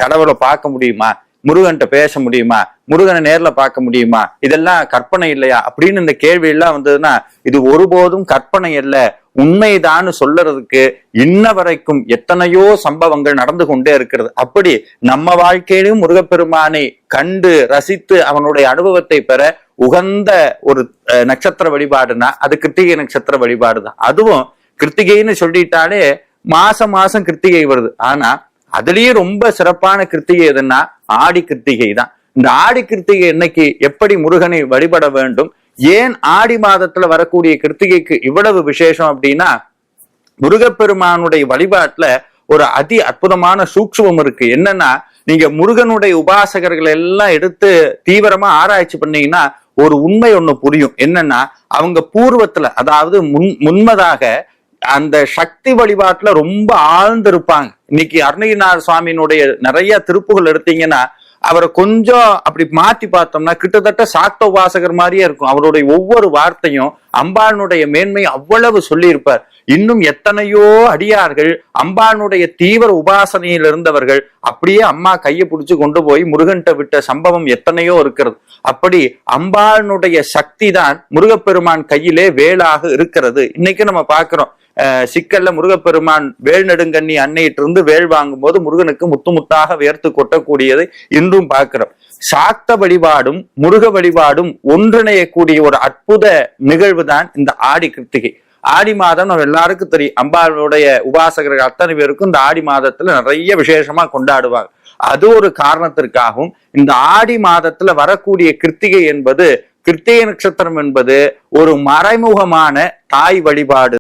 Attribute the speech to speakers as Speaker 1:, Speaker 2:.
Speaker 1: கடவுளை பார்க்க முடியுமா, முருகன்ட்ட பேச முடியுமா, முருகனை நேர்ல பார்க்க முடியுமா, இதெல்லாம் கற்பனை இல்லையா அப்படின்னு இந்த கேள்வி எல்லாம் வந்ததுன்னா இது ஒருபோதும் கற்பனை அல்ல, உண்மைதான்னு சொல்றதுக்கு இன்ன வரைக்கும் எத்தனையோ சம்பவங்கள் நடந்து கொண்டே இருக்கிறது. அப்படி நம்ம வாழ்க்கையிலும் முருகப்பெருமானை கண்டு ரசித்து அவனுடைய அனுபவத்தை பெற உகந்த ஒரு நட்சத்திர வழிபாடுனா அது கிருத்திகை நட்சத்திர வழிபாடு தான். அதுவும் கிருத்திகைன்னு சொல்லிட்டாலே மாசம் மாசம் கிருத்திகை வருது. ஆனா அதுலயே ரொம்ப சிறப்பான கிருத்திகை எதுன்னா ஆடி கிருத்திகை தான். இந்த ஆடி கிருத்திகை இன்னைக்கு எப்படி முருகனை வழிபட வேண்டும், ஏன் ஆடி மாதத்துல வரக்கூடிய கிருத்திகைக்கு இவ்வளவு விசேஷம் அப்படின்னா, முருகப்பெருமானுடைய வழிபாட்டுல ஒரு அதி அற்புதமான சூக்ஷ்மம் இருக்கு. என்னன்னா, நீங்க முருகனுடைய உபாசகர்கள் எல்லாம் எடுத்து தீவிரமா ஆராய்ச்சி பண்ணீங்கன்னா ஒரு உண்மை ஒண்ணு புரியும். என்னன்னா, அவங்க பூர்வத்துல அதாவது முன்மதாக அந்த சக்தி வழிபாட்டுல ரொம்ப ஆழ்ந்து இருப்பாங்க. இன்னைக்கு அருணகிரிநாத சுவாமியினுடைய நிறைய திருப்புகள் எடுத்தீங்கன்னா அவரை கொஞ்சம் அப்படி மாத்தி பார்த்தோம்னா கிட்டத்தட்ட சாக்த உபாசகர் மாதிரியே இருக்கும். அவருடைய ஒவ்வொரு வார்த்தையும் அம்பாளுடைய மேன்மை அவ்வளவு சொல்லி இருப்பார். இன்னும் எத்தனையோ அடியார்கள் அம்பாளுடைய தீவிர உபாசனையில் இருந்தவர்கள் அப்படியே அம்மா கையை பிடிச்சு கொண்டு போய் முருகன்ட்ட விட்ட சம்பவம் எத்தனையோ இருக்கிறது. அப்படி அம்பாளுடைய சக்தி தான் முருகப்பெருமான் கையிலே வேலாக இருக்கிறது. இன்னைக்கு நம்ம பாக்குறோம், சிக்கல்ல முருகப்பெருமான் வேல் நெடுங்கண்ணி அன்னையிட்டு இருந்து வேல் வாங்கும் போது முருகனுக்கு முத்து முத்தாக வேர்த்து கொட்டக்கூடியதை இன்றும் பார்க்கிறோம். சாக்த வழிபாடும் முருக வழிபாடும் ஒன்றிணையக்கூடிய ஒரு அற்புத நிகழ்வு தான் இந்த ஆடி கிருத்திகை. ஆடி மாதம் நம்ம எல்லாருக்கும் தெரியும், அம்பாளுடைய உபாசகர்கள் அத்தனை பேருக்கும் இந்த ஆடி மாதத்துல நிறைய விசேஷமா கொண்டாடுவாங்க. அது ஒரு காரணத்திற்காகவும் இந்த ஆடி மாதத்துல வரக்கூடிய கிருத்திகை என்பது, கிருத்திகை நட்சத்திரம் என்பது ஒரு மறைமுகமான தாய் வழிபாடு.